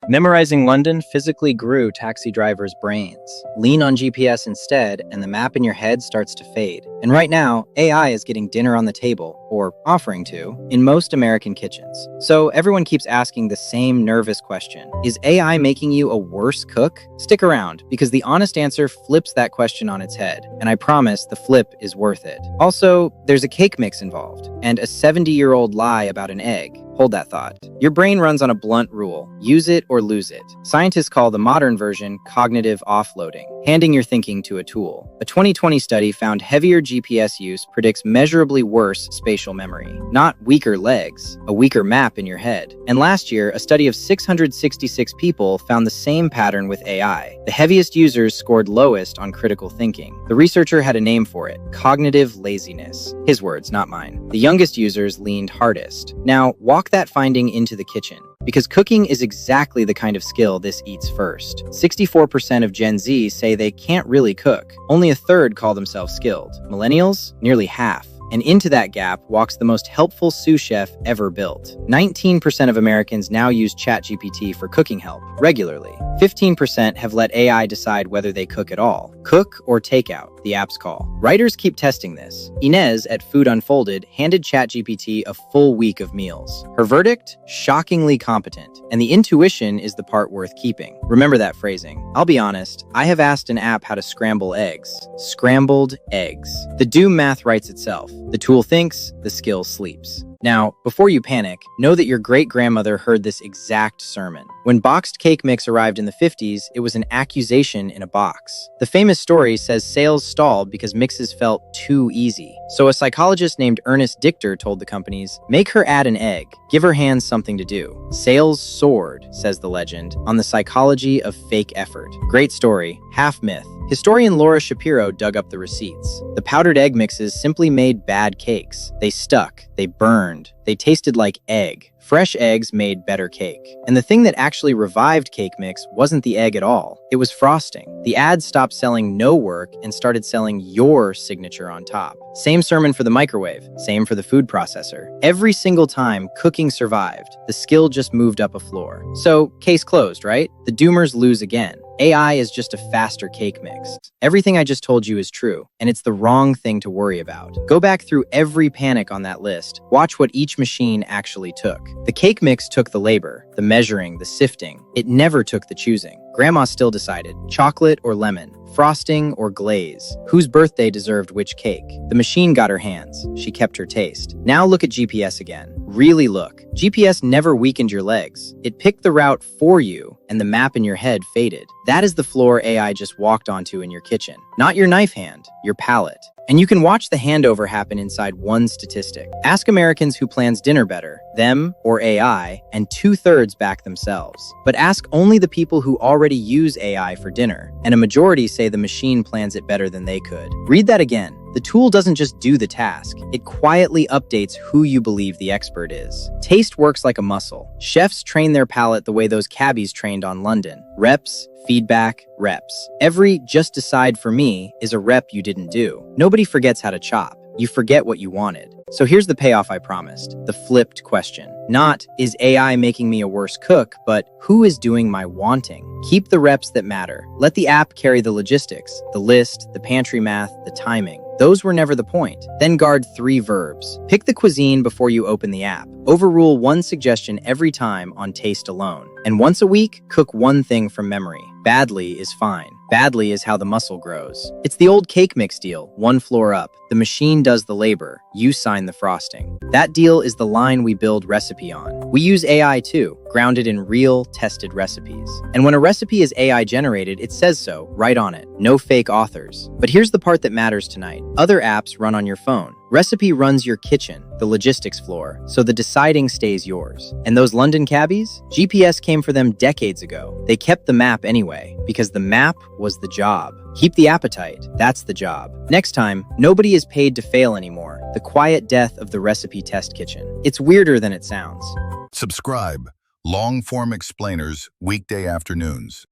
Memorizing London physically grew taxi drivers' brains. Lean on GPS instead, and the map in your head starts to fade. And right now, AI is getting dinner on the table, or offering to, in most American kitchens. So everyone keeps asking the same nervous question. Is AI making you a worse cook? Stick around, because the honest answer flips that question on its head. And I promise the flip is worth it. Also, there's a cake mix involved, and a 70-year-old lie about an egg. Hold that thought. Your brain runs on a blunt rule: use it or lose it. Scientists call the modern version cognitive offloading, handing your thinking to a tool. A 2020 study found heavier GPS use predicts measurably worse spatial memory. Not weaker legs, a weaker map in your head. And last year, a study of 666 people found the same pattern with AI. The heaviest users scored lowest on critical thinking. The researcher had a name for it: cognitive laziness. His words, not mine. The youngest users leaned hardest. Now, walk that finding into the kitchen, because cooking is exactly the kind of skill this eats first. 64% of Gen Z say they can't really cook. Only a third call themselves skilled. Millennials? Nearly half. And into that gap walks the most helpful sous-chef ever built. 19% of Americans now use ChatGPT for cooking help regularly. 15% have let AI decide whether they cook at all. Cook or takeout, the app's call. Writers keep testing this. Inez at Food Unfolded handed ChatGPT a full week of meals. Her verdict? Shockingly competent. And the intuition is the part worth keeping. Remember that phrasing. I'll be honest, I have asked an app how to scramble eggs. Scrambled eggs. The doom math writes itself. The tool thinks, the skill sleeps. Now, before you panic, know that your great-grandmother heard this exact sermon. When boxed cake mix arrived in the 50s, it was an accusation in a box. The famous story says sales stalled because mixes felt too easy. So a psychologist named Ernest Dichter told the companies, make her add an egg, give her hands something to do. Sales soared, says the legend, on the psychology of fake effort. Great story, half myth. Historian Laura Shapiro dug up the receipts. The powdered egg mixes simply made bad cakes. They stuck, they burned, they tasted like egg. Fresh eggs made better cake. And the thing that actually revived cake mix wasn't the egg at all. It was frosting. The ad stopped selling no work and started selling your signature on top. Same sermon for the microwave, same for the food processor. Every single time cooking survived, the skill just moved up a floor. So, case closed, right? The doomers lose again. AI is just a faster cake mix. Everything I just told you is true, and it's the wrong thing to worry about. Go back through every panic on that list. Watch what each machine actually took. The cake mix took the labor, the measuring, the sifting. It never took the choosing. Grandma still decided, chocolate or lemon, frosting or glaze, whose birthday deserved which cake. The machine got her hands. She kept her taste. Now look at GPS again. Really look. GPS never weakened your legs. It picked the route for you, and the map in your head faded. That is the floor AI just walked onto in your kitchen. Not your knife hand, your palate. And you can watch the handover happen inside one statistic. Ask Americans who plans dinner better, them or AI, and 2/3 back themselves. But ask only the people who already use AI for dinner, and a majority say the machine plans it better than they could. Read that again. The tool doesn't just do the task, it quietly updates who you believe the expert is. Taste works like a muscle. Chefs train their palate the way those cabbies trained on London. Reps, feedback, reps. Every just decide for me is a rep you didn't do. Nobody forgets how to chop. You forget what you wanted. So here's the payoff I promised, the flipped question. Not, is AI making me a worse cook, but who is doing my wanting? Keep the reps that matter. Let the app carry the logistics, the list, the pantry math, the timing. Those were never the point. Then guard 3 verbs. Pick the cuisine before you open the app. Overrule one suggestion every time on taste alone. And once a week, cook one thing from memory. Badly is fine. Badly is how the muscle grows. It's the old cake mix deal, one floor up. The machine does the labor. You sign the frosting. That deal is the line we build Recipy on. We use AI too, grounded in real, tested recipes. And when a recipe is AI generated, it says so, right on it. No fake authors. But here's the part that matters tonight. Other apps run on your phone. Recipy runs your kitchen, the logistics floor, so the deciding stays yours. And those London cabbies? GPS came for them decades ago. They kept the map anyway, because the map was the job. Keep the appetite, that's the job. Next time, nobody is paid to fail anymore. The quiet death of the recipe test kitchen. It's weirder than it sounds. Subscribe. Long-form explainers, weekday afternoons.